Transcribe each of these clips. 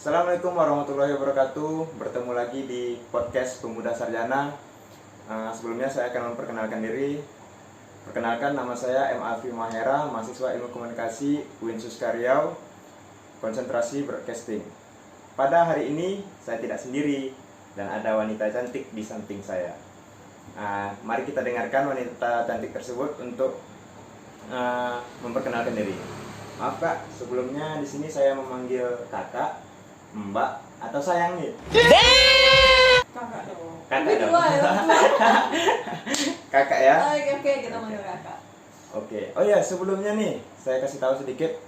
Assalamualaikum warahmatullahi wabarakatuh. Bertemu lagi di podcast Pemuda Sarjana. Sebelumnya saya akan memperkenalkan diri. Perkenalkan, nama saya M. Alfi Mahera, mahasiswa Ilmu Komunikasi UIN Suska Riau, konsentrasi broadcasting. Pada hari ini saya tidak sendiri dan ada wanita cantik di samping saya. Mari kita dengarkan wanita cantik tersebut untuk memperkenalkan diri. Maaf Kak, sebelumnya di sini saya memanggil Kakak, Mbak, atau sayang nih? Kakak dong. Kakak dong. Ya, Kakak ya? Oke, kita manggil kakak. Oke. Oh ya, sebelumnya nih saya kasih tahu sedikit.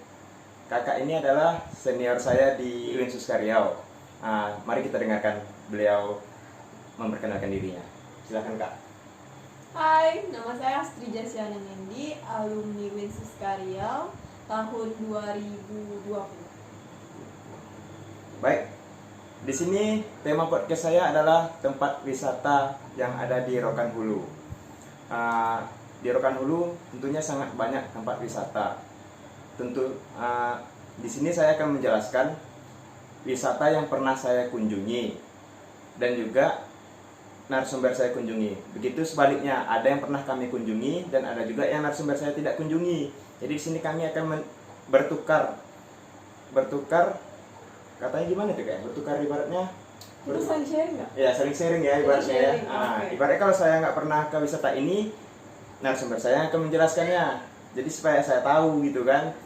Kakak ini adalah senior saya di UIN Suska Riau. Mari kita dengarkan beliau memperkenalkan dirinya. Silakan Kak. Hai, nama saya Astri Jasyana Nendi, alumni UIN Suska Riau tahun 2020. Baik. Di sini tema podcast saya adalah tempat wisata yang ada di Rokan Hulu. Di Rokan Hulu tentunya sangat banyak tempat wisata. Di sini saya akan menjelaskan wisata yang pernah saya kunjungi dan juga narasumber saya kunjungi. Begitu sebaliknya, ada yang pernah kami kunjungi dan ada juga yang narasumber saya tidak kunjungi. Jadi di sini kami akan bertukar, katanya gimana tuh kayak bertukar ibaratnya? Kita saling sharing nggak? Ya, saling sharing ya ibaratnya ya. Sharing, okay. Ibaratnya kalau saya nggak pernah ke wisata ini, narasumber saya akan menjelaskannya. Jadi supaya saya tahu gitu kan.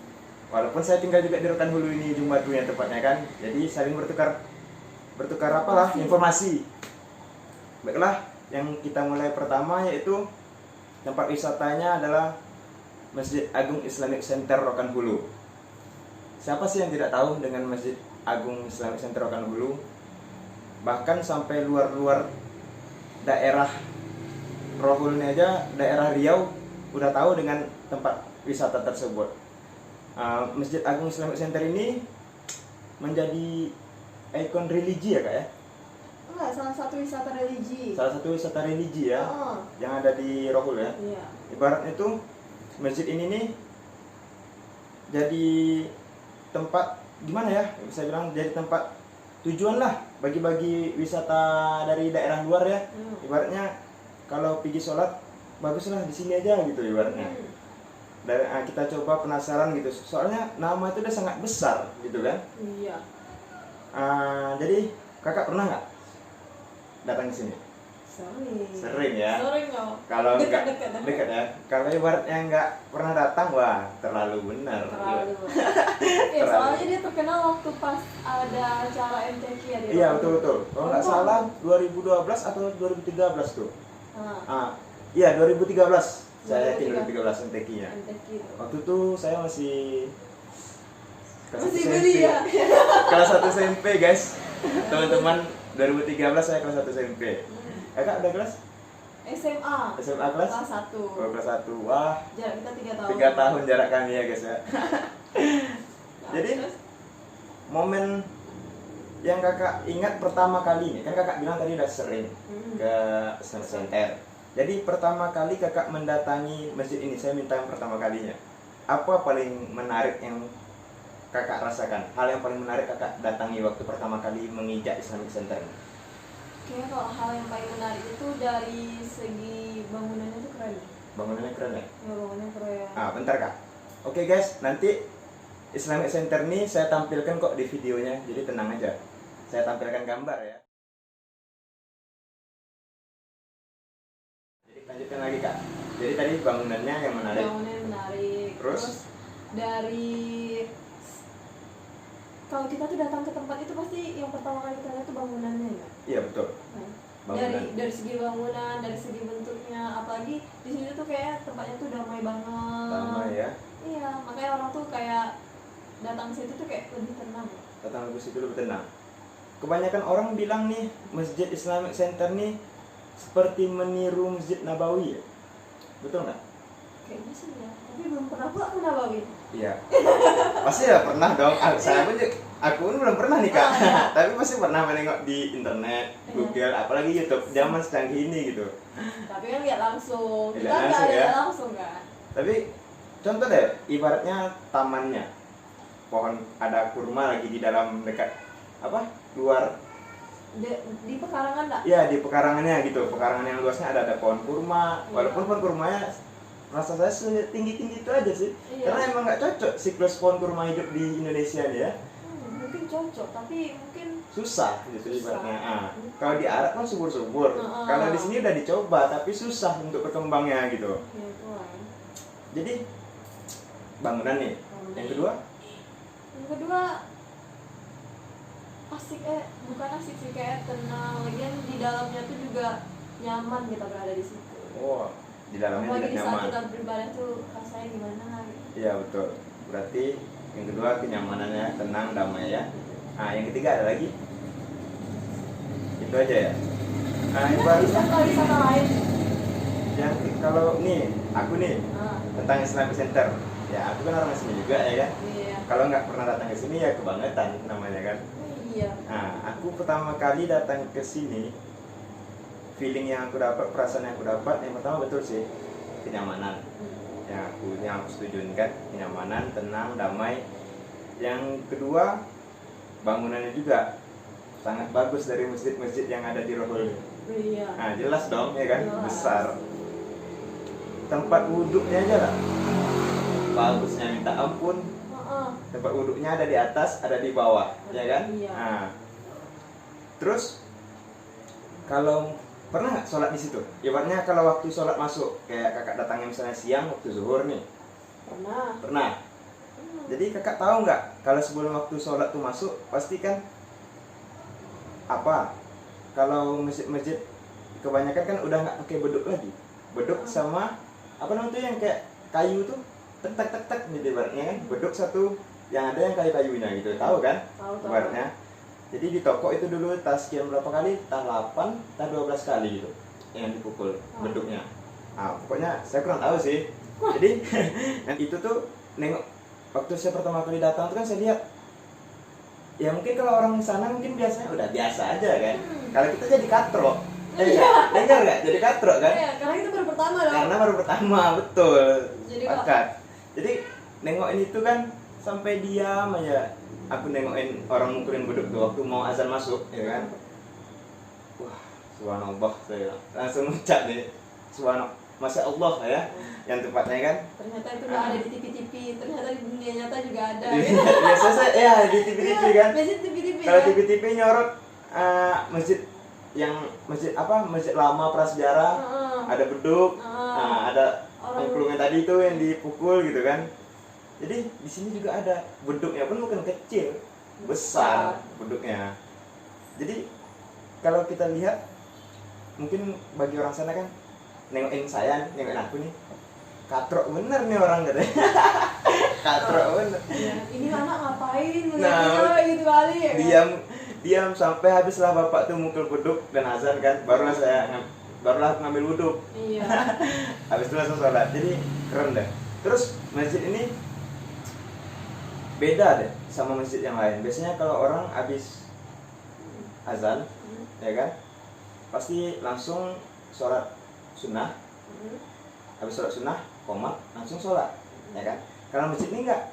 Walaupun saya tinggal juga di Rokan Hulu ini, Ujung Batu yang tepatnya kan. Jadi saling bertukar apalah informasi. Baiklah, yang kita mulai pertama yaitu tempat wisatanya adalah Masjid Agung Islamic Center Rokan Hulu. Siapa sih yang tidak tahu dengan Masjid Agung Islamic Center Rokan Hulu? Bahkan sampai luar daerah Rohulnya aja, daerah Riau udah tahu dengan tempat wisata tersebut. Masjid Agung Islamic Center ini menjadi ikon religi ya Kak ya? Enggak, salah satu wisata religi. Salah satu wisata religi ya, Oh. yang ada di Rohul ya. Iya. Ibaratnya itu masjid ini nih jadi tempat gimana ya, bisa bilang jadi tempat tujuan lah bagi-bagi wisata dari daerah luar ya. Ibaratnya kalau pergi sholat baguslah di sini aja gitu ibaratnya. Dan kita coba penasaran gitu, soalnya nama itu udah sangat besar gitu kan. Iya. Jadi kakak pernah nggak datang ke sini? Sering ya. Sering kok. Kalau Dekat ya. Kalau ibaratnya nggak pernah datang, wah terlalu benar. Terlalu. Soalnya dia terkenal waktu pas ada acara MTQ ya di Iya Rokan. betul. Kalau nggak salah 2012 atau 2013 tuh. Iya 2013. Saya yakin 2013 MTQ-nya. MTQ. Waktu itu saya masih kelas Masih 1 SMP. beli ya. Kelas 1 SMP guys. Teman-teman 2013 saya kelas 1 SMP. Kak udah kelas? SMA. SMA kelas? Kelas 1. Oh, kelas 1. Wah, Jarak kita 3 tahun. 3 tahun jarak kami ya guys ya. Jadi Terus? momen yang kakak ingat pertama kali nih, kan kakak bilang tadi udah sering ke Islamic Center. Jadi pertama kali kakak mendatangi masjid ini, saya minta yang pertama kalinya. Apa paling menarik yang kakak rasakan? Hal yang paling menarik kakak datangi waktu pertama kali menginjak Islamic Center ini? Kayaknya kalau hal yang paling menarik itu dari segi bangunannya itu keren. Bangunannya keren ya? Ya, bangunannya keren. Bentar kak. Oke guys, nanti Islamic Center ini saya tampilkan kok di videonya, jadi tenang aja. Saya tampilkan gambar ya. Jadi lanjutkan lagi kak. Jadi tadi bangunannya yang menarik. Bangunannya menarik. Terus dari kalau kita tuh datang ke tempat itu pasti yang pertama kali kita lihat tuh bangunannya ya. iya betul. Bangunan. Dari segi bangunan, dari segi bentuknya, apalagi di sini tuh kayak tempatnya tuh damai banget. Damai ya. Iya, makanya orang tuh kayak datang ke situ tuh kayak lebih tenang. Datang ke situ lebih tenang. Kebanyakan orang bilang nih Masjid Islamic Center nih seperti meniru Masjid Nabawi ya. Betul nggak? Kayaknya sih ya, tapi belum pernah pula ke Nabawi. Iya. Pasti ya pernah dong. Aku pun belum pernah nih kak. Tapi pasti pernah menengok di internet, Google, apalagi YouTube. Zaman secanggih ini gitu. Tapi kan lihat langsung. Kita Lihat nggak langsung ada ya. langsung kan. Tapi contoh deh, ibaratnya tamannya, pohon ada kurma lagi di dalam dekat apa luar Di pekarangan enggak? ya di pekarangannya gitu, pekarangan yang luasnya ada pohon kurma, walaupun pohon kurmanya rasa saya setinggi-tinggi itu aja sih. Iya. Karena emang nggak cocok siklus pohon kurma hidup di Indonesia nih ya. Mungkin cocok, tapi mungkin Susah gitu Susah. ibaratnya. Kalau di Arab kan subur-subur. Kalau di sini udah dicoba tapi susah untuk berkembangnya gitu. ya itu lah. Jadi bangunan nih. Yang kedua, Yang kedua asik bukan asik sih, kayak tenang. Lagian di dalamnya tuh juga nyaman kita berada di situ. oh, di dalamnya Apalagi tidak di saat nyaman. kita beribadah tuh rasanya gimana gitu. Iya betul. Berarti yang kedua kenyamanannya tenang, damai ya. Nah, yang ketiga ada lagi. Itu aja ya. Nah, Bisa ibaratnya kata lain. yang kalau nih, aku nih Ah, tentang Islamic Center. Ya, aku kan orang sini juga ya kan. iya. Kalau nggak pernah datang ke sini ya kebangetan namanya kan. Iya. Nah, aku pertama kali datang ke sini, feeling yang aku dapat, perasaan yang aku dapat, yang pertama betul sih kenyamanan. Yang aku setujuin kan, kenyamanan, tenang, damai. Yang kedua, bangunannya juga sangat bagus dari masjid-masjid yang ada di Rohul. Iya. Nah, jelas dong ya kan, Jelas. besar. Tempat wuduknya aja lah, bagusnya minta ampun. Tempat wuduknya ada di atas, ada di bawah, ya kan? Iya. Nah, terus kalau pernah nggak sholat di situ? Ibaratnya kalau waktu sholat masuk, kayak kakak datangnya misalnya siang waktu zuhur nih, Pernah. pernah. Jadi kakak tahu nggak kalau sebelum waktu sholat tuh masuk, pasti kan apa? Kalau masjid-masjid kebanyakan kan udah nggak pakai beduk lagi, beduk sama apa namanya tuh yang kayak kayu tuh, tek tek tek tek gitu ibaratnya kan, beduk satu, yang ada yang kayu-kayunya gitu, tahu kan? Tahu. Ibaratnya. Jadi di toko itu dulu tas sekian berapa kali, tas 8, tas 12 kali gitu yang dipukul beduknya. Nah, pokoknya saya kurang tahu sih. Jadi yang itu tuh nengok waktu saya pertama kali datang tuh kan saya lihat, ya mungkin kalau orang di sana mungkin biasanya udah biasa aja kan. Kalau kita jadi katrok, dengar nggak? Jadi katrok kan? Iya, karena kita baru pertama dong. Karena baru pertama, betul. Jadi Sepakat. Jadi nengokin itu kan sampai diam aja. Aku nengokin orang mukulin beduk tuh waktu mau azan masuk, ya kan? Wah, subhanallah, saya langsung ucap deh. Subhanallah, masya Allah ya, yang tepatnya kan. Ternyata itu udah ada di TV-TV, ternyata di dunia nyata juga ada. Biasa saya ya di TV-TV kan. Biasanya TV-TV Kalau ya. TV-TV nyorot masjid yang masjid apa, masjid lama prasejarah, ada beduk, ada angklungnya tadi itu yang dipukul gitu kan. Jadi di sini juga ada, beduknya pun bukan kecil, besar beduknya. Jadi kalau kita lihat, mungkin bagi orang sana kan nengokin saya, nengokin aku nih, katrok bener nih orang katanya. Katrok bener. Ya, ini anak ngapain Nah, gitu kali ya. Diam sampai habislah bapak tuh mukul beduk dan azan kan, barulah aku ngambil wudhu. Iya. Habis itu langsung sholat. Jadi keren deh. Terus masjid ini beda deh sama masjid yang lain. Biasanya kalau orang habis azan, ya kan, pasti langsung sholat sunnah. Habis sholat sunnah, qomat, langsung sholat, ya kan. Kalau masjid ini enggak.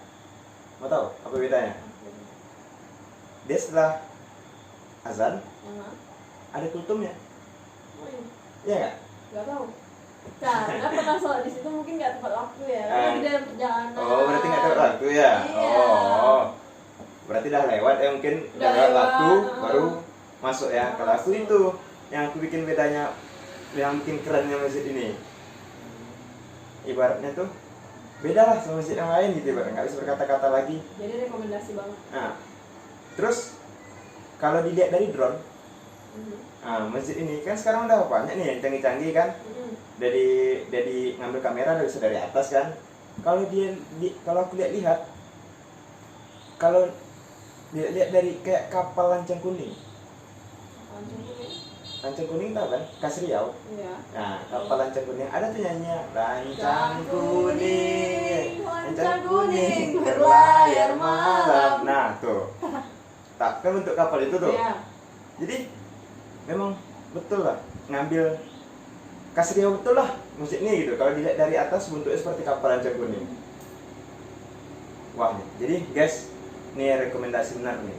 Mau tahu apa bedanya? Dia setelah azan ada kultumnya, ya nggak? Gak tahu. Karena pernah sholat di situ mungkin nggak tepat waktu ya. Karena di dalam perjalanan. Oh, berarti nggak tepat waktu ya? Iya. Oh, berarti dah lewat ya, mungkin Udah udah lewat lewat, waktu baru masuk ya. Kalau aku Masuk. itu yang aku bikin bedanya, yang bikin kerennya masjid ini, ibaratnya tuh beda lah sama masjid yang lain gitu, ibaratnya nggak bisa berkata-kata lagi. Jadi rekomendasi banget. Nah, terus kalau dilihat dari drone, masjid ini kan sekarang udah banyak nih yang canggih-canggih kan. Dari ngambil kamera udah bisa dari atas kan. Kalau kalau aku lihat kalau lihat dari kayak kapal lancang kuning. Lancang kuning tahu kan? Kas Riau. Iya. Nah, kapal lancang kuning ada tuh nyanyinya, lancang kuning, lancang kuning berlayar malam. Nah, tuh. Tak kan bentuk kapal itu tuh. Iya. Jadi memang betul lah ngambil Kas Riau betul lah masjid ini gitu. Kalau dilihat dari atas bentuknya seperti kapal lancang kuning. Wah, jadi guys, ini rekomendasi benar nih.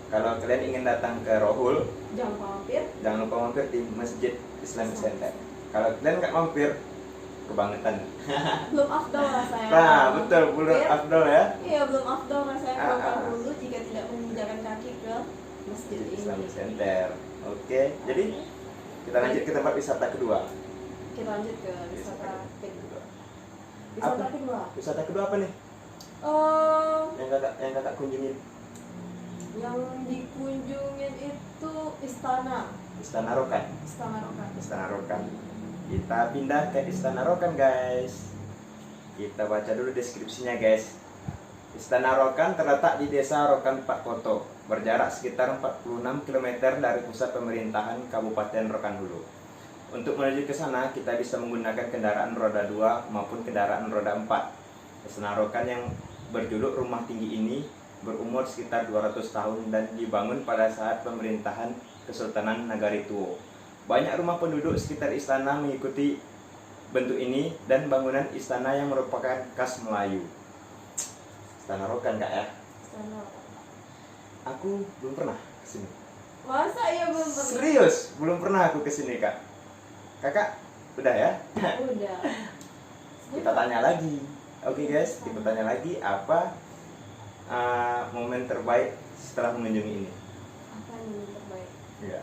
Kalau kalian ingin datang ke Rohul, Jangan lupa mampir. jangan lupa mampir di Masjid Islamic Center. Kalau kalian nggak mampir, kebangetan. Belum afdol rasanya. Nah, betul, belum Mampir. afdol ya. Iya, belum afdol rasanya Ah, kalau ah. dulu jika tidak menginjakan kaki ke masjid ini. Islamic Center. Oke, jadi kita lanjut ke tempat wisata kedua. Kita lanjut ke wisata kedua. Wisata Apa? kedua. Wisata kedua apa nih? Eh, Yang kakak kunjungin? yang dikunjungin itu istana. Istana Rokan. Istana Rokan. Istana Rokan. Kita pindah ke Istana Rokan, guys. Kita baca dulu deskripsinya, guys. Istana Rokan terletak di Desa Rokan Pak Koto, berjarak sekitar 46 km dari pusat pemerintahan Kabupaten Rokan Hulu. Untuk menuju ke sana, kita bisa menggunakan kendaraan roda 2 maupun kendaraan roda 4. Istana Rokan yang berjuluk Rumah Tinggi ini berumur sekitar 200 tahun dan dibangun pada saat pemerintahan Kesultanan Nagari Tuo. Banyak rumah penduduk sekitar istana mengikuti bentuk ini dan bangunan istana yang merupakan khas Melayu. Istana Rokan, Kak ya? Istana Rokan. Aku belum pernah kesini. Masa iya belum pernah? Serius, belum pernah aku kesini, Kak. Kakak, udah ya? Udah. Kita tanya lagi. Oke guys, kita tanya lagi apa momen terbaik setelah mengunjungi ini. Apa yang terbaik? Iya.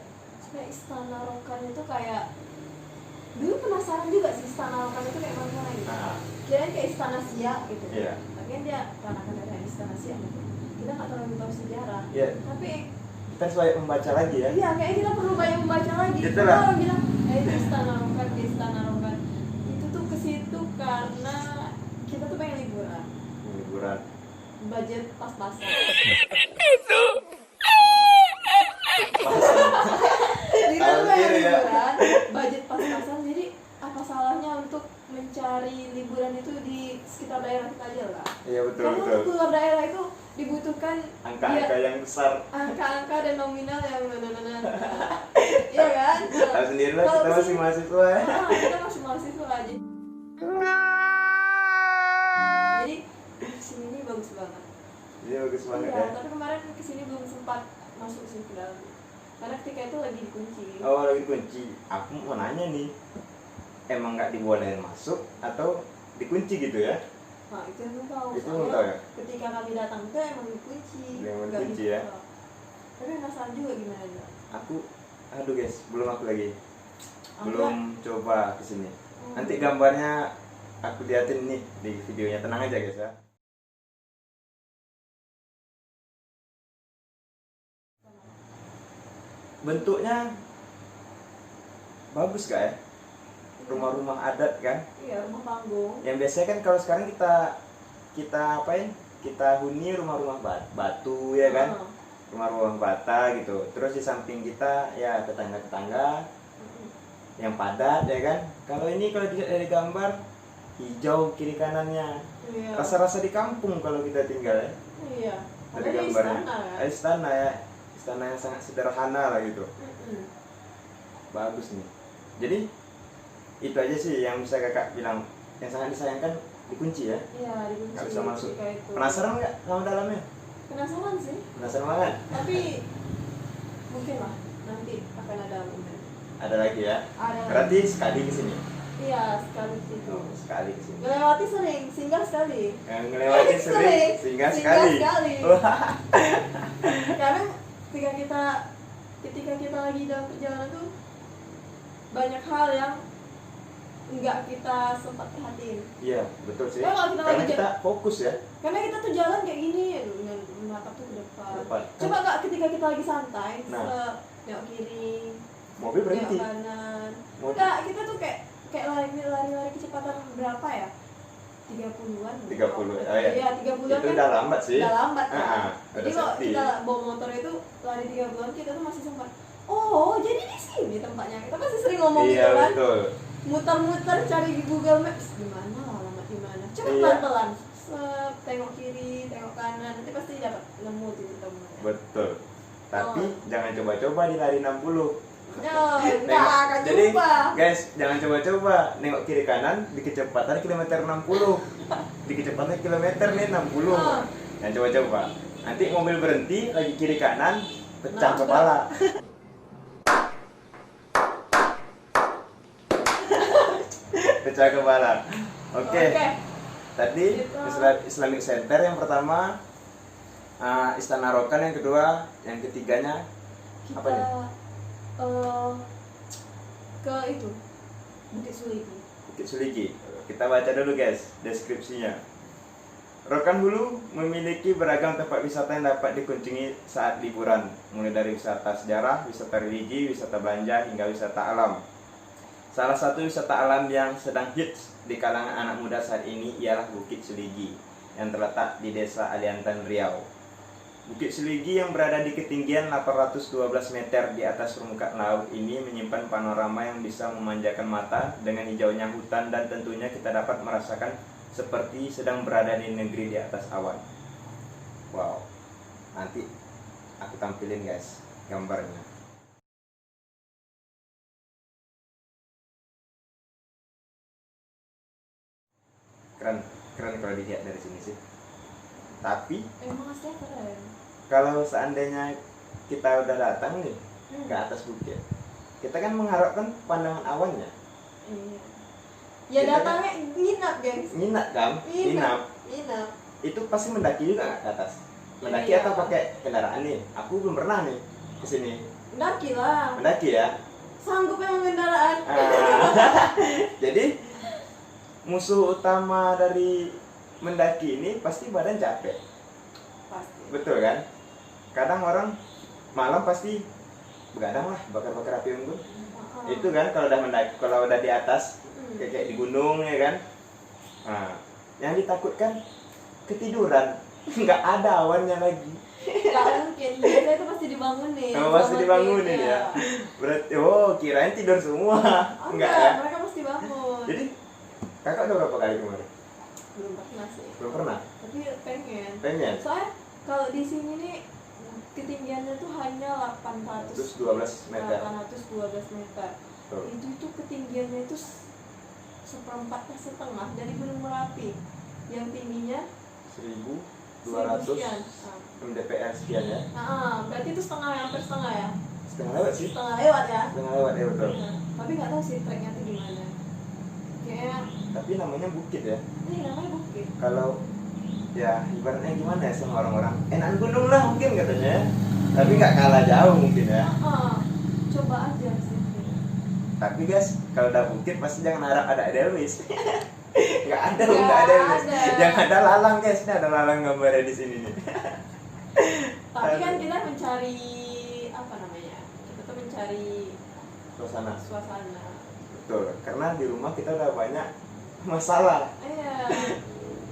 Kayak Istana Rokan itu kayak dulu penasaran juga sih Istana Rokan itu kayak mana gitu. Nah, Kirain kayak Istana Siak gitu. Iya. Tapi kan dia karena kan ada Istana Siak gitu. Kita nggak terlalu tahu sejarah. iya. Tapi Kita sesuai membaca lagi ya. iya kayak kita perlu banyak membaca lagi. Gitu Karena lah. orang bilang, itu Istana Rokan, di Istana Rokan. Itu tuh ke situ karena kita tuh pengen liburan. Liburan. Budget pas-pasan. Kita tuh pengen Alhamdulillah ya. liburan, budget pas-pasan. Jadi apa salahnya untuk mencari liburan itu di sekitar daerah kita aja lah. Iya betul Karena betul. untuk keluar daerah itu dibutuhkan Angka-angka yang besar. angka-angka dan nominal yang nah. Iya kan? Tahu sendiri lah, Kalau kita masih kesini- mahasiswa ya. kita masih mahasiswa aja. Jadi kesini ini bagus banget. Iya bagus banget Iya, ya. tapi kemarin kesini belum sempat masuk sih ke dalam. Karena ketika itu lagi dikunci. Oh lagi kunci. Aku mau nanya nih, emang nggak dibolehin masuk atau dikunci gitu ya? Nah, itu yang belum tahu. Itu belum Soalnya tahu ya? ketika kami datang itu emang dikunci. Emang nggak dikunci ya? dibuka. Tapi penasaran juga gimana ya? Aku, aduh guys, belum aku lagi. Aku Belum coba kesini. Hmm. Nanti gambarnya aku liatin nih di videonya, tenang aja guys ya. Bentuknya bagus gak ya? Rumah-rumah adat kan? Iya, rumah panggung. Yang biasanya kan kalau sekarang kita apain? Kita huni rumah-rumah batu ya kan? Ah. Rumah-rumah bata gitu. Terus di samping kita ya tetangga-tetangga yang padat ya kan? Kalau ini kalau dilihat dari gambar hijau kiri kanannya. Iya. Rasa-rasa di kampung kalau kita tinggal ya. Iya. Dari Padahal gambarnya. istana kan. Istana ya. Istana yang sangat sederhana lah gitu. Mm-mm. Bagus nih. Jadi itu aja sih yang bisa kakak bilang. Yang sangat disayangkan dikunci ya. Iya, dikunci. Nggak bisa masuk. ketika itu. Penasaran nggak sama dalamnya? Penasaran sih. Penasaran banget. Tapi mungkin lah nanti akan ada momen. Ada lagi ya. Ada. Berarti sekali ke sini. Iya, sekali situ. Oh, sekali ke sini. Melewati sering, singgah sekali. Yang ngelewati sering, singgah sekali. Wah. Karena ketika kita lagi dalam perjalanan tuh banyak hal yang nggak kita sempat perhatiin. Iya, betul sih. Kalau kita Karena lagi kita fokus ya. Karena kita tuh jalan kayak gini, dengan menatap tuh ke depan. Depan. Coba nggak ketika kita lagi santai, Nah. nengok kiri, Mobil berhenti. nengok kanan. Mobil. Enggak, kita tuh kayak lari kecepatan berapa ya? 30-an. 30. Oh ya. Iya, 30-an Itu kan. udah lambat sih. Udah lambat kan. Ah, Jadi udah kalau sepi. kita bawa motor itu lari 30-an kita tuh masih sempat. Oh, jadi di sini tempatnya. Kita pasti sering ngomong Iya gitu kan. betul. Muter-muter cari di Google Maps gimana alamat di mana. Coba Iya. pelan-pelan. Tengok kiri, tengok kanan, nanti pasti dapat nemu titik temunya. Betul. Tapi Oh. jangan coba-coba di lari 60. Ya, enggak Nengok. akan Jadi jumpa. guys, jangan coba-coba nengok kiri kanan di kecepatan kilometer 60. Di kecepatan kilometer nih 60. Oh. Jangan coba-coba. Nanti mobil berhenti lagi kiri kanan, pecah Nah, kepala. Pecah kepala. Oke. Tadi Itu. Islamic Center yang pertama, Istana Rokan yang kedua, yang ketiganya Kita apa nih? Ke itu Bukit Suliki. Bukit Suliki. Kita baca dulu guys deskripsinya. Rokan Hulu memiliki beragam tempat wisata yang dapat dikunjungi saat liburan, mulai dari wisata sejarah, wisata religi, wisata belanja, hingga wisata alam. Salah satu wisata alam yang sedang hits di kalangan anak muda saat ini ialah Bukit Seligi yang terletak di Desa Aliantan, Riau. Bukit Seligi yang berada di ketinggian 812 meter di atas permukaan laut ini menyimpan panorama yang bisa memanjakan mata dengan hijaunya hutan, dan tentunya kita dapat merasakan seperti sedang berada di negeri di atas awan. Wow, nanti aku tampilin guys gambarnya. Keren, keren kalau dilihat dari sini sih. Tapi Emang aslinya keren. kalau seandainya kita udah datang nih ke atas bukit, kita kan mengharapkan pandangan awannya. Iya. Ya Kita datangnya nginap, gengs. Nginap kan? Nginap. Nginap. Itu pasti mendaki juga nggak ke atas? Mendaki Iya. atau pakai kendaraan nih? Aku belum pernah nih ke sini. Mendaki lah. Mendaki ya. Sanggup emang kendaraan. Jadi musuh utama dari mendaki ini pasti badan capek. Pasti. Betul kan? Kadang orang malam pasti begadang lah, bakar-bakar api unggun. Itu kan kalau udah mendaki, kalau udah di atas kayak di gunung ya kan. Nah, yang ditakutkan ketiduran, nggak ada awannya lagi. Gak mungkin, biasanya itu pasti dibangunin. Oh, pasti sama dibangunin tim, ya. Berarti kirain tidur semua. Enggak ya? Mereka pasti bangun. Jadi kakak udah berapa kali kemarin? Belum pernah sih. Belum pernah. Tapi pengen. Pengen. Soalnya kalau di sini nih ketinggiannya tuh hanya 812 meter. 812 meter. Tuh. Itu ketinggiannya itu seperempatnya setengah dari Gunung Merapi yang tingginya 1200 sekian. mdpl sekian ya. Berarti itu setengah, hampir setengah ya. Setengah lewat sih. Setengah lewat ya. Setengah lewat ya betul. Tapi nggak tahu sih treknya tuh gimana. Kayak Tapi namanya bukit ya. ini namanya bukit. Kalau ya ibaratnya gimana ya sama orang-orang, enak gunung lah mungkin katanya ya. Tapi nggak kalah jauh mungkin ya. Coba aja sih. Tapi guys, kalau udah bukit pasti jangan harap ada Edelweiss. Nggak ada, Nggak nggak ada Edelweiss. ada. Yang ada lalang guys, ini ada lalang gambarnya di sini nih. Tapi kan kita mencari apa namanya? Kita tuh mencari Suasana. suasana. Betul, karena di rumah kita udah banyak masalah. Iya.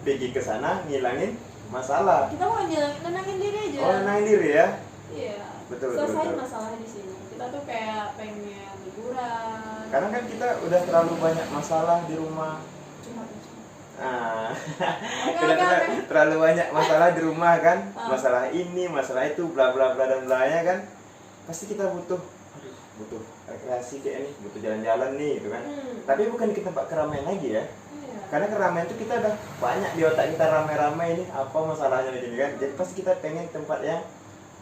Pergi ke sana ngilangin masalah. Kita mau nenangin diri aja. Oh, nenangin diri ya. Iya. Betul, betul, Selesai betul. masalahnya di sini. Kita tuh kayak pengen liburan. Karena kan kita udah terlalu banyak masalah di rumah. Curhat. Ah, Oke, kita oke, oke. terlalu banyak masalah di rumah kan, Ah. masalah ini, masalah itu, bla bla bla dan blanya kan, pasti kita butuh rekreasi kayak nih, butuh jalan-jalan nih, gitu kan. Tapi bukan di tempat keramaian lagi ya, Iya. karena keramaian itu kita udah banyak di otak kita ramai-ramai ini, apa masalahnya di sini kan, jadi pasti kita pengen tempat yang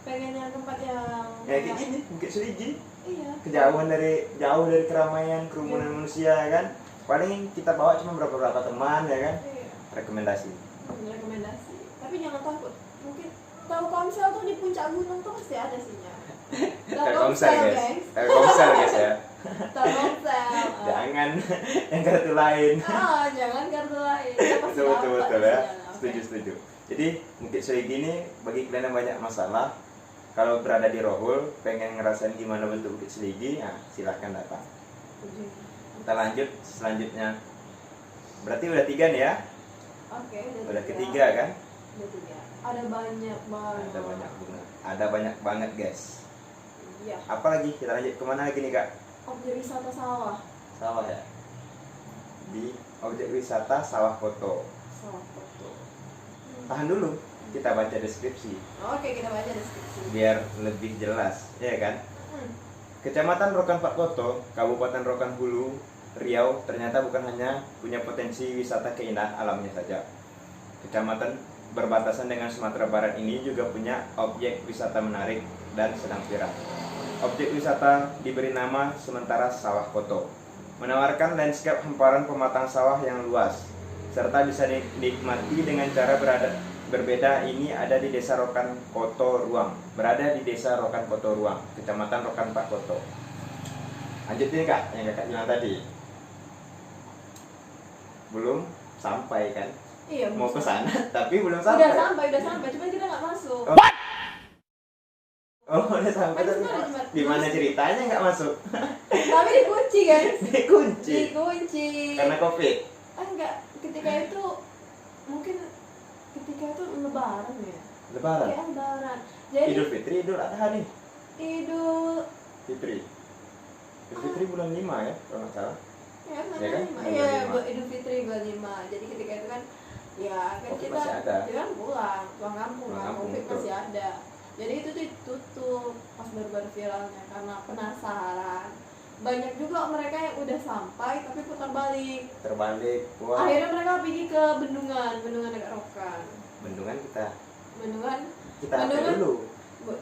Pengen yang tempat yang kayak gini, Bukit Seligi, Iya. jauh dari keramaian, kerumunan manusia kan. Paling kita bawa cuma berapa teman ya kan. Iya. Rekomendasi. Rekomendasi. Tapi jangan takut. Mungkin Telkomsel tuh di puncak gunung tuh pasti ada sinyal. Telkomsel guys. Telkomsel guys ya. Telkomsel. Jangan yang kartu lain. Jangan kartu lain. Ya, pasti Betul dapat ya. sinyalnya. Setuju. Jadi Bukit Seligi ini bagi kalian yang banyak masalah, kalau berada di Rohul, pengen ngerasain gimana bentuk Bukit Seligi, nah silahkan datang. Oke. Kita lanjut selanjutnya. Berarti udah 3 nih ya. Oke, Udah ketiga kan? Udah 3. Ada banyak banget. Ada banyak banget. Ada banyak banget guys. Iya. Apa lagi? Kita lanjut kemana lagi nih kak? Objek wisata sawah. Sawah ya. Di objek wisata Sawah Foto. Sawah foto. Tahan dulu, kita baca deskripsi Oke, kita baca deskripsi. biar lebih jelas, ya kan? Kecamatan Rokan Pakkoto, Kabupaten Rokan Hulu, Riau ternyata bukan hanya punya potensi wisata keindahan alamnya saja. Kecamatan berbatasan dengan Sumatera Barat ini juga punya objek wisata menarik dan sedang viral. Objek wisata diberi nama sementara Sawah Koto, menawarkan landscape hamparan pematang sawah yang luas, serta bisa dinikmati dengan cara berbeda. Ini ada di Desa Rokan Koto Ruang, berada di Desa Rokan Koto Ruang, Kecamatan Rokan Pak Koto. Lanjutin Kak, yang Kakak bilang tadi. Belum sampai kan? Iya, Mau ke bisa. sana tapi belum sampai. Udah sampai, cuma kita nggak masuk. Oh, udah sampai tapi Cuma- cuma- gimana ceritanya nggak masuk? Tapi dikunci guys. Dikunci Dikunci. karena Covid. Enggak, ketika itu mungkin ketika itu lebaran ya. Lebaran. Kayak lebaran. Jadi Idul Fitri, Idul Adha nih. Idul Fitri. Idul Fitri bulan 5 ya, kalau nggak salah. ya kan? Ya kan? Iya, Bulan 5. Idul Fitri bulan 5. Jadi ketika itu kan ya kan Covid kita masih ada. kan pulang kampung Pulang lah, kampung, Covid betul. masih ada. Jadi itu tuh ditutup pas baru-baru viralnya karena penasaran. Banyak juga mereka yang udah sampai tapi putar balik. Terbalik. Wah, Akhirnya mereka pergi ke bendungan dekat Rokan. bendungan kita Bendungan apa Bendungan? dulu?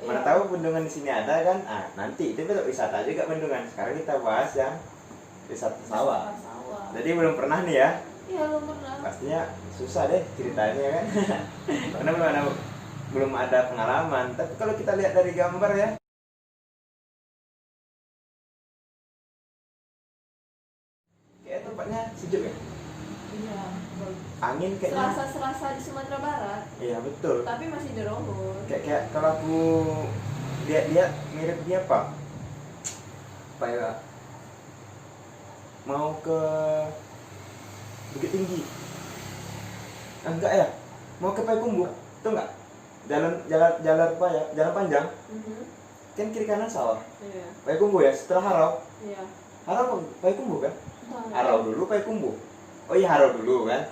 Mana ya, tahu bendungan di sini ada kan? Ah, nanti itu bentuk wisata juga bendungan. Sekarang kita bahas yang wisata sawah. sawah. Jadi belum pernah nih ya. Iya, belum pernah. Pastinya susah deh ceritanya kan. Karena belum ada pengalaman. Tapi kalau kita lihat dari gambar ya, kayak tempatnya sejuk ya. Iya, bagus. Angin kayaknya. Serasa di Sumatera Barat, Iya betul. tapi masih di Rohur. Kayak kalau aku lihat mirip dia apa? Kayak mau ke Bukit Tinggi. Enggak ya? Mau ke Payakumbuh. Tuh enggak? Jalan apa ya? Jalan panjang. Mhm. Kan kiri kanan sawah. Iya. Payakumbuh ya, setelah Harau. Iya. Harau Payakumbuh kan? Nah, Harau dulu Payakumbuh. Oh iya Harau dulu kan.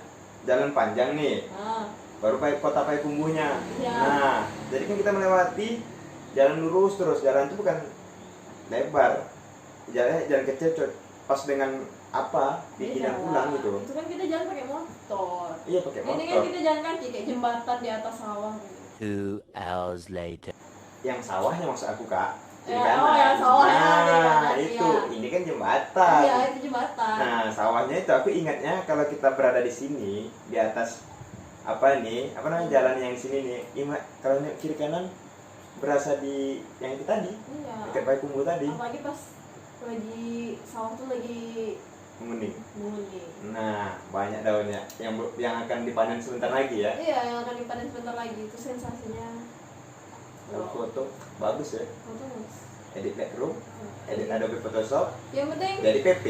Jalan panjang nih. Nah, Baru kota Payakumbuhnya. Iya. Nah, jadi kan kita melewati jalan lurus terus. Jalan itu bukan lebar. Jalan kecil pas dengan apa? Bikin beda dan pulang lah. gitu. Itu kan kita jalan pakai motor. Iya pakai Ini kan motor. kita jalan kaki kayak jembatan di atas sawah gitu. 2 hours later. Yang sawahnya maksud aku Kak. Kiri Ya, kanan. oh ya sawah ya, kiri Nah, kanan, itu. iya. Ini kan jembatan. Iya, itu jembatan. Nah, sawahnya itu aku ingatnya kalau kita berada di sini di atas apa nih? Apa namanya jalan yang di sini nih? Kalau kiri kanan berasa di yang itu tadi, Iya. dekat Payakumbuh tadi, Apalagi pas lagi sawah tuh lagi menguning. menguning. Nah, banyak daunnya yang akan dipanen sebentar lagi ya. Iya, yang akan dipanen sebentar lagi itu sensasinya. Kalau foto bagus ya. Foto bagus. Edit Lightroom, edit Adobe Photoshop, Yang penting jadi PP.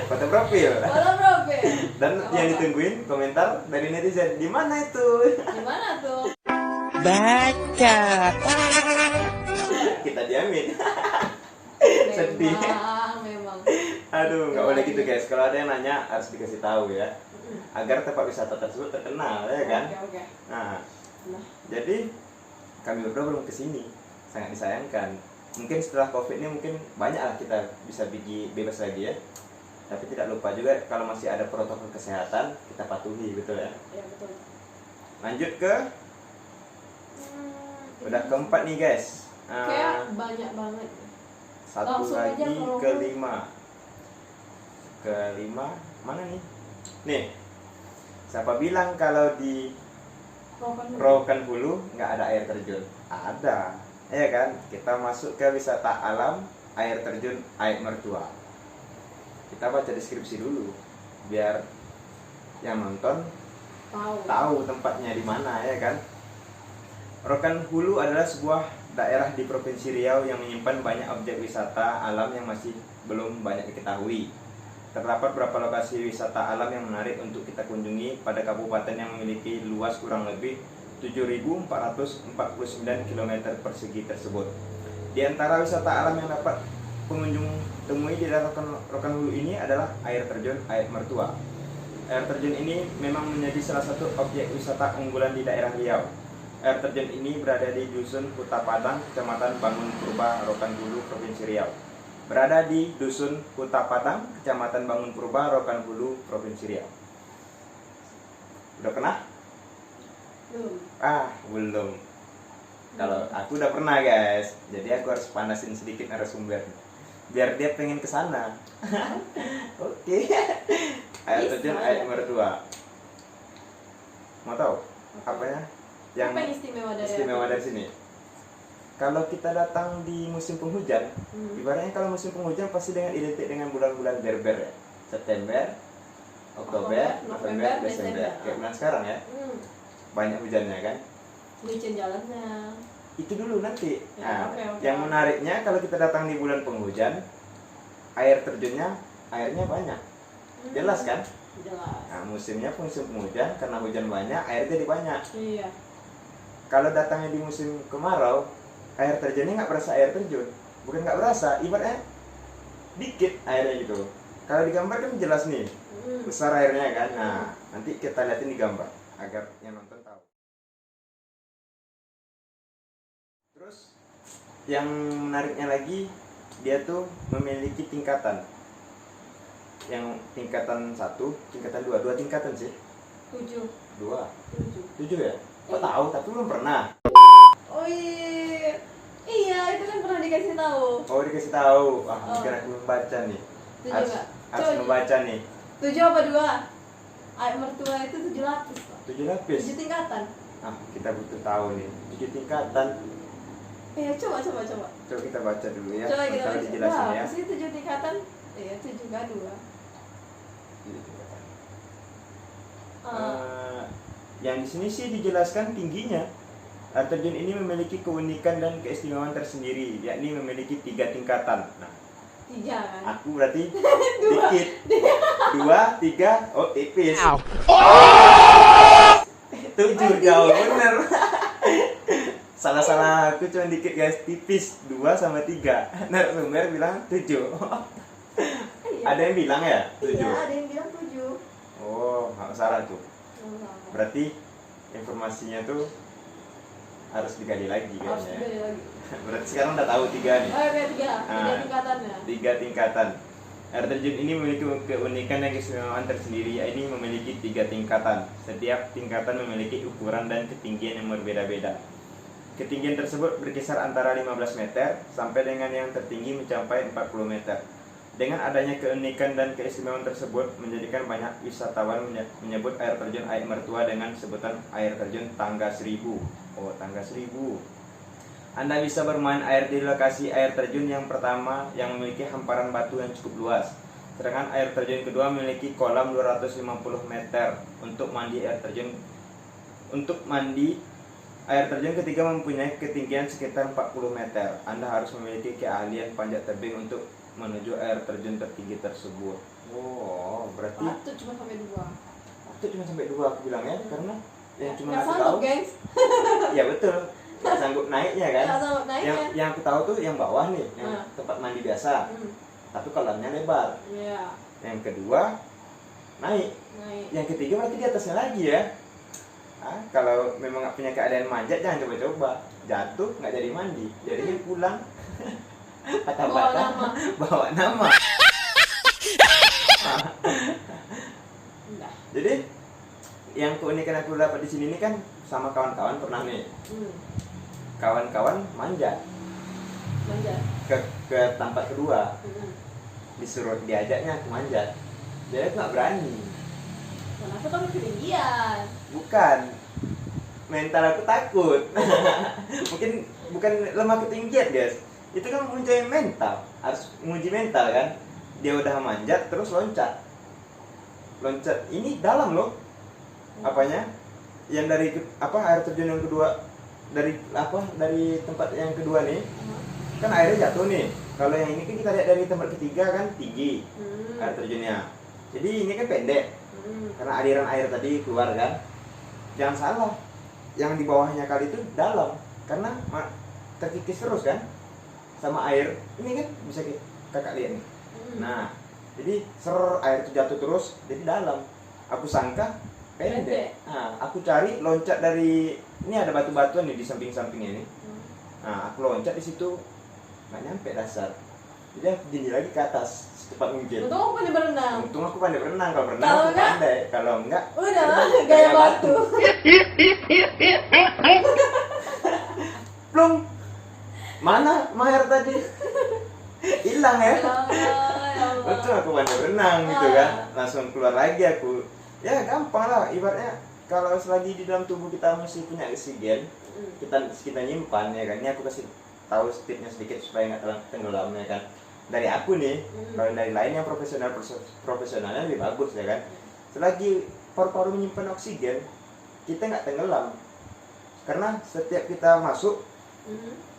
Foto profil. foto profil. Dan Gak yang apa-apa. ditungguin komentar dari netizen, di mana itu? Gimana tuh? Baca. Kita diamin. Sedih. Memang. Aduh, nggak boleh gitu guys. Kalau ada yang nanya harus dikasih tahu ya, agar tempat wisata tersebut terkenal ya kan. Oke. Nah, Nah, jadi kami berdua belum kesini, sangat disayangkan. Mungkin setelah Covid ini mungkin banyak lah kita bisa pergi bebas lagi ya. Tapi tidak lupa juga kalau masih ada protokol kesehatan kita patuhi, betul ya. ya betul. Lanjut ke udah keempat nih guys. Kayak banyak banget. Satu Langsung aja lagi kalau- kelima mana nih? Nih, siapa bilang kalau di Rokan Hulu nggak ada air terjun? Ada, ya kan? Kita masuk ke wisata alam air terjun Air Mertua. Kita baca deskripsi dulu, biar yang nonton tahu tempatnya di mana, ya kan? Rokan Hulu adalah sebuah daerah di Provinsi Riau yang menyimpan banyak objek wisata alam yang masih belum banyak diketahui. Terdapat beberapa lokasi wisata alam yang menarik untuk kita kunjungi pada kabupaten yang memiliki luas kurang lebih 7.449 km persegi tersebut. Di antara wisata alam yang dapat pengunjung temui di daerah Rokan Hulu ini adalah air terjun Air Mertua. Air terjun ini memang menjadi salah satu objek wisata unggulan di daerah Riau. Air terjun ini berada di Dusun Huta Padang, Kecamatan Bangun Purba, Rokan Hulu, Provinsi Riau. Berada di Dusun Huta Padang, Kecamatan Bangun Purba, Rokan Hulu, Provinsi Riau. Udah pernah? Belum. Belum. Kalau aku udah pernah guys, jadi aku harus panasin sedikit narasumber biar dia pengen ke sana. Oke. Air terjun air mertua. Mau tahu apanya? Apa yang istimewa dari sini? Kalau kita datang di musim penghujan, ibaratnya kalau musim penghujan pasti dengan identik dengan bulan-bulan berber ya. September, Oktober, November, Desember. Kayak bulan sekarang ya. Banyak hujannya kan? Licin jalannya. Itu dulu nanti. Ya, oke. Yang menariknya kalau kita datang di bulan penghujan, air terjunnya airnya banyak. Jelas kan? Jelas. Nah, musimnya musim penghujan, karena hujan banyak, air jadi banyak. Iya. Kalau datangnya di musim kemarau, air terjunnya nggak berasa air terjun. Bukan nggak berasa, ibaratnya dikit airnya gitu. Kalau digambar kan jelas nih, besar airnya kan. Nah, nanti kita lihatin di gambar agar yang nonton tahu. Terus yang menariknya lagi, dia tuh memiliki tingkatan. Yang tingkatan 1, tingkatan 2, 2 tingkatan sih. 7. 7 ya? Kok tahu tapi belum pernah. Oh iya. Iya, itu kan pernah dikasih tahu. Oh, dikasih tahu. Mungkin aku belum baca nih. 7 Harus enggak? membaca nih. 7 apa 2? Air mertua itu 7 lapis kok. 7 lapis. 7 tingkatan. Kita butuh tahu nih. 7 tingkatan. Iya, coba. Coba kita baca dulu ya. Coba kita Kalau baca. dijelasin ya. Apa sih 7 tingkatan? Iya, 7 kan 2. 7 tingkatan. Yang di sini sih dijelaskan tingginya. Air terjun ini memiliki keunikan dan keistimewaan tersendiri, yakni memiliki 3 tingkatan. Nah, 3 kan? aku berarti dikit. 2, 3, oh tipis. 7 jauh bener. Salah aku cuma dikit guys, tipis. 2 sama 3. Narasumber bilang 7. Iya. Ada yang bilang ya 7. Iya, ada yang bilang 7. Oh, nggak salah tuh. Berarti informasinya tuh harus digali lagi Harus kayaknya. digali lagi. Berarti sekarang udah tahu 3 nih. Oh, oke, 3 tingkatannya. 3 tingkatan. Air terjun ini memiliki keunikan dan keistimewaan tersendiri. Ini memiliki 3 tingkatan. Setiap tingkatan memiliki ukuran dan ketinggian yang berbeda-beda. Ketinggian tersebut berkisar antara 15 meter sampai dengan yang tertinggi mencapai 40 meter. Dengan adanya keunikan dan keistimewaan tersebut menjadikan banyak wisatawan menyebut air terjun air mertua dengan sebutan air terjun tangga 1000. Oh, tangga 1000. Anda bisa bermain air di lokasi air terjun yang pertama yang memiliki hamparan batu yang cukup luas. Sedangkan air terjun kedua memiliki kolam 250 meter untuk mandi air terjun. Untuk mandi air terjun ketiga mempunyai ketinggian sekitar 40 meter. Anda harus memiliki keahlian panjat tebing untuk menuju air terjun tertinggi tersebut. Oh, berarti Batu cuma sampai 2. itu cuma sampai 2 aku bilang ya, karena yang cuma Nggak aku sanggup, tahu. guys. Ya betul. Nggak sanggup naiknya kan. Nggak sanggup naiknya. Yang aku tahu tuh yang bawah nih, yang tempat mandi biasa. Tapi kolamnya lebar. Iya. Yang kedua naik. Yang ketiga berarti di atasnya lagi ya. Kalau memang nggak punya keadaan manjat jangan coba-coba. Jatuh nggak jadi mandi, jadinya pulang. Patah-patah bawa nama. Jadi yang keunikan aku dapat di sini ini kan sama kawan-kawan pernah nih. Kawan-kawan manjat ke tempat kedua. Disuruh diajaknya aku manjat. Dia nggak berani. Kenapa kamu ketinggian? Bukan. Mental aku takut. Mungkin bukan lemah ketinggian, guys. Itu kan menguji mental, harus menguji mental kan. Dia udah manjat terus loncat ini dalam loh. Apanya yang dari air terjun yang kedua, dari tempat yang kedua nih kan airnya jatuh nih. Kalau yang ini kan kita lihat dari tempat ketiga kan tinggi air terjunnya, jadi ini kan pendek karena aliran air tadi keluar kan. Jangan salah, yang di bawahnya kali itu dalam karena terkikis terus kan sama air. Ini kan bisa kakak lihat nih. Nah, jadi air itu jatuh terus, jadi dalam. Aku sangka pendek. Nah, aku cari loncat dari ini, ada batu-batuan nih di samping-sampingnya ini. Nah, aku loncat di situ nggak nyampe dasar. Jadi aku tinggi lagi ke atas secepat mungkin. Untung aku pandai berenang. Untung aku pandai berenang. Kalau berenang Kalau aku enggak? pandai. Kalau enggak, Udah gaya batu. plung. Mana Maher tadi? Hilang ya. Ya Allah. Betul, aku pandai berenang gitu kan. Langsung keluar lagi aku. Ya gampang lah, ibaratnya kalau selagi di dalam tubuh kita masih punya oksigen, kita nyimpan ya kan. Ini aku kasih tahu tipsnya sedikit supaya nggak tenggelam ya kan. Dari aku nih, kalau dari lain yang profesionalnya lebih bagus ya kan. Selagi paru-paru menyimpan oksigen, kita nggak tenggelam. Karena setiap kita masuk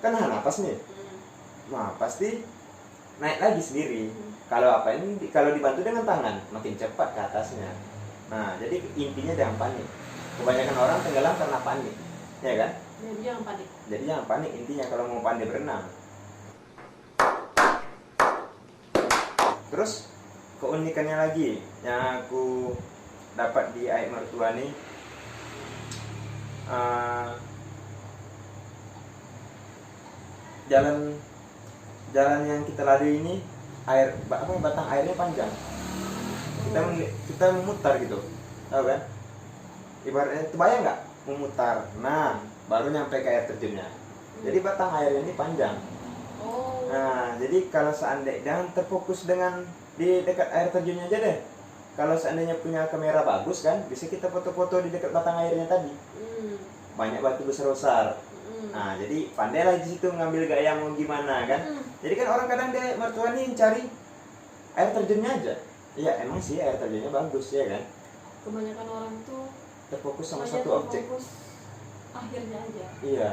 kan nahan napas nih. Nah, pasti naik lagi sendiri. Kalau kalau dibantu dengan tangan, makin cepat ke atasnya. Nah, jadi intinya jangan panik. Kebanyakan orang tenggelam karena panik, ya kan? Jadi jangan panik. Jadi jangan panik intinya kalau mau pandai berenang. Terus keunikannya lagi yang aku dapat di air mertua nih, jalan yang kita lalui ini batang airnya panjang. Kita memutar gitu, tahu kan? Ibaratnya kebayang nggak memutar? Nah, baru nyampe ke air terjunnya. Jadi batang airnya ini panjang. Oh. Nah, jadi kalau seandainya jangan terfokus dengan di dekat air terjunnya aja deh. Kalau seandainya punya kamera bagus kan, bisa kita foto-foto di dekat batang airnya tadi. Banyak batu besar-besar. Nah, jadi pandailah di situ ngambil gaya mau gimana kan. Jadi kan orang kadang dia mertua nih cari air terjunnya aja. Iya, emang sih air terjunnya bagus ya kan. Kebanyakan orang tuh Terfokus sama hanya satu objek. terfokus akhirnya aja. Iya.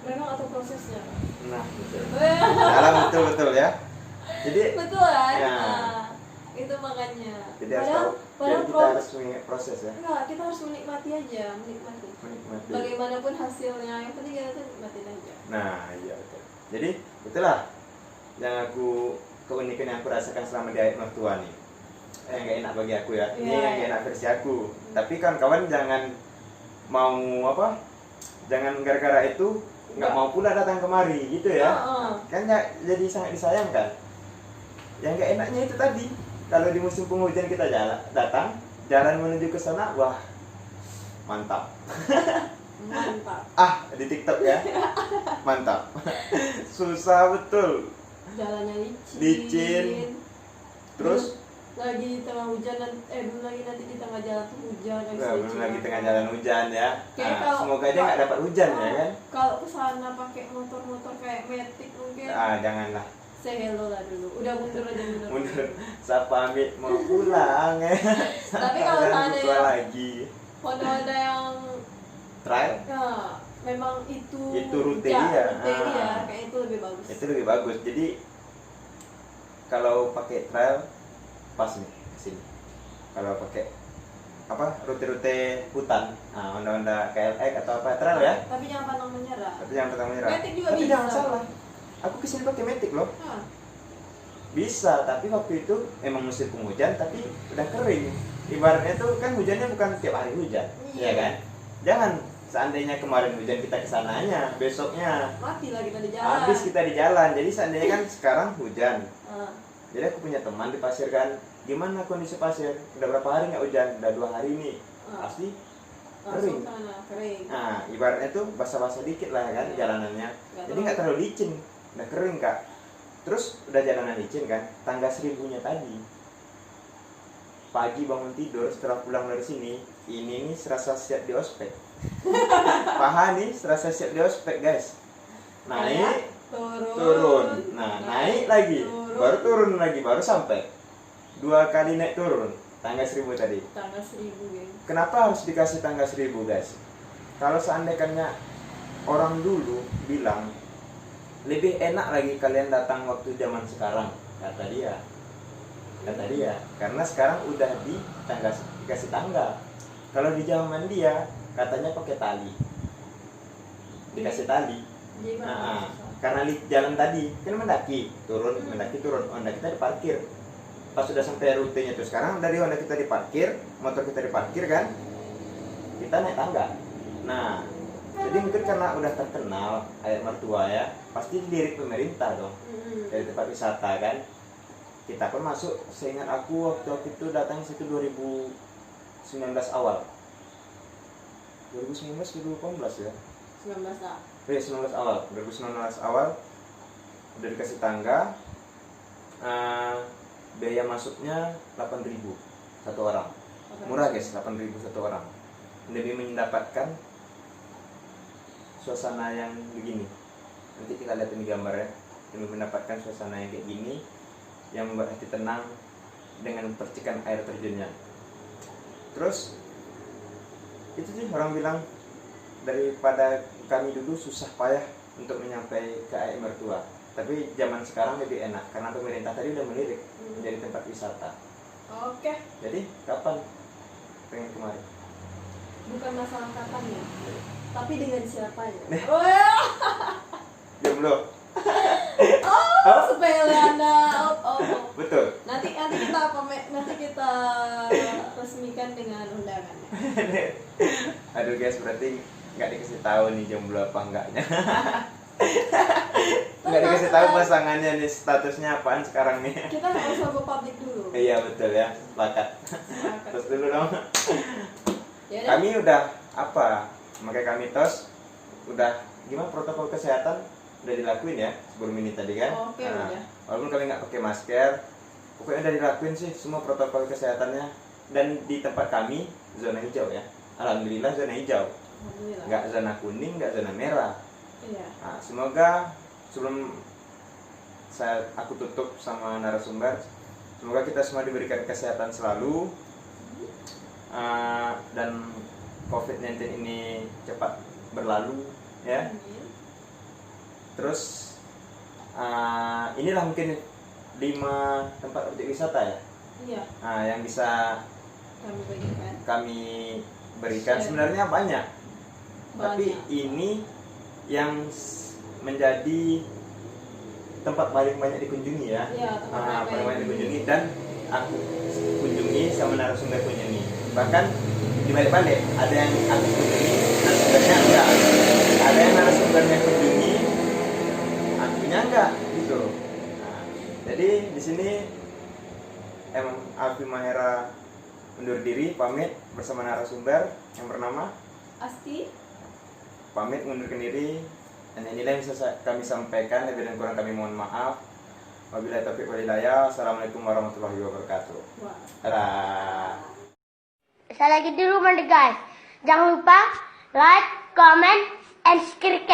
Berenang atau prosesnya? Nah, betul. Dalam betul ya. Jadi Betul kan? Ya. Nah, itu makanya. jadi harus tahu. Jadi kita harus mengingat proses ya. Enggak, kita harus menikmati aja, menikmati. Menikmati. Bagaimanapun hasilnya, yang penting kita tuh nikmatin aja. Nah, iya betul. Jadi itulah yang keunikan yang aku rasakan selama di air mertua nih. Yang gak enak bagi aku ya. Ini Iya. yang gak enak versi aku. Tapi kawan-kawan jangan mau jangan gara-gara itu nggak mau pula datang kemari gitu ya. Kan jadi sangat disayangkan. Yang gak enaknya itu tadi, kalau di musim penghujan kita jalan menuju ke sana, wah mantap. Mantap. Di TikTok ya, mantap. Susah betul. Jalannya Licin. Terus lagi tengah hujan belum lagi nanti di tengah jalan tuh hujan belum lagi tengah jalan hujan ya. Kayak Nah, semoga aja nggak dapat hujan ya kan. Kalau kesana pakai motor-motor kayak Matic mungkin Janganlah. say hello lah dulu, udah mundur aja Mundur. Siapa ambil mau pulang ya. Tapi kalau Jangan seandainya buka lagi. Honda yang Trial memang itu rute dia. kayak itu lebih bagus. Itu lebih bagus. Jadi kalau pakai trial pas nih kesini. Kalau pakai rute-rute hutan, Honda KLX atau apa trial ya. Tapi jangan pantang menyerah. Tapi jangan pantang menyerah. Matic juga Tapi bisa. jangan salah. Aku kesini pakai Matic loh. Bisa, tapi waktu itu emang musim penghujan tapi udah kering. Ibaratnya tuh kan hujannya bukan tiap hari hujan, Iya. ya kan? Jangan seandainya kemarin hujan kita kesananya, besoknya Mati lah kita di jalan. habis kita di jalan. Jadi seandainya kan sekarang hujan. Ah. Jadi aku punya teman di pasir kan, gimana kondisi pasir? Udah berapa hari nggak hujan? Udah 2 hari nih, pasti kering. Langsung sana, kering. Nah, ibaratnya tuh basah-basah dikit lah kan jalanannya. Jadi nggak terlalu licin, udah kering kak. Terus udah jalanan licin kan, tangga 1000-nya tadi. Pagi bangun tidur setelah pulang dari sini, ini nih serasa siap di ospek. Paha nih serasa siap di ospek guys. Naik, turun. Nah, naik lagi, baru turun lagi, baru sampai. 2 kali naik turun, tangga 1000 tadi. Tangga 1000 geng. Kenapa harus dikasih tangga 1000 guys? Kalau seandainya orang dulu bilang lebih enak lagi kalian datang waktu zaman sekarang, kata dia. Karena sekarang udah dikasih tangga. Kalau di zaman dia katanya pakai tali, dikasih tali. Gimana? Karena jalan tadi kan mendaki turun, Honda kita diparkir. Pas sudah sampai rutenya tuh sekarang dari Honda kita diparkir, motor kita diparkir kan, kita naik tangga. Nah, jadi mungkin karena udah terkenal air mertua ya, pasti dilirik pemerintah dong dari tempat wisata kan. Kita pun masuk, seingat aku waktu itu datang situ 2019 awal. 2019 2018 ya. 19 lah. Iya 19 awal, 2019 awal udah dikasih tangga. Biaya masuknya 8.000 satu orang. Murah guys, 8.000 satu orang. Demi mendapatkan suasana yang begini. Nanti kita lihat ini gambarnya. Demi mendapatkan suasana yang kayak gini, yang membuat hati tenang dengan percikan air terjunnya. Terus itu sih orang bilang, daripada kami dulu susah payah untuk menyampai ke air mertua, tapi zaman sekarang lebih enak karena pemerintah tadi udah melirik menjadi tempat wisata. Oke, Jadi kapan pengen kemari? bukan masalah kapannya, tapi dengan siapanya. Nih. Wah, Jomblo. sepele Anda. Oh. Betul. Nanti kita nanti kita resmikan dengan undangannya. Aduh guys, berarti nggak dikasih tahu nih jomblo apa enggaknya. Nggak dikasih tahu pasangannya nih statusnya apaan sekarang nih. Kita nggak usah go public dulu. Iya betul ya, sepakat. Sepakat. Terus dulu dong. Ya udah. Kami udah apa? Makanya kami tos udah gimana protokol kesehatan udah dilakuin ya sebelum ini tadi kan. Oke, udah. Walaupun kami nggak pakai masker, pokoknya udah dilakuin sih semua protokol kesehatannya. Dan di tempat kami zona hijau ya. Alhamdulillah zona hijau. Alhamdulillah. Nggak zona kuning, nggak zona merah. Iya. Nah, semoga sebelum aku tutup sama narasumber, semoga kita semua diberikan kesehatan selalu, dan COVID-19 ini cepat berlalu ya. Amin. Terus inilah mungkin 5 tempat objek wisata ya, Iya, yang bisa kami bagikan. kami berikan. Sebenarnya banyak, tapi Banyak. ini yang menjadi tempat paling banyak dikunjungi ya. Iya, tempat Paling banyak dikunjungi dan aku kunjungi sama narasumber kunjungi. Bahkan dibalik-balik, ada yang aku kunjungi narasumbernya enggak, ada yang narasumbernya kunjungi akunya enggak gitu. Nah, jadi di sini Alfi Mahera undur diri pamit bersama narasumber yang bernama Asti. pamit mengundurkan diri. Hanya inilah yang bisa kami sampaikan, lebih dan kurang kami mohon maaf. Wabillahi taufiq wal hidayah. Assalamualaikum warahmatullahi wabarakatuh. Wah. Dadah. Saya lagi di rumah nih guys. Jangan lupa like, comment, and subscribe.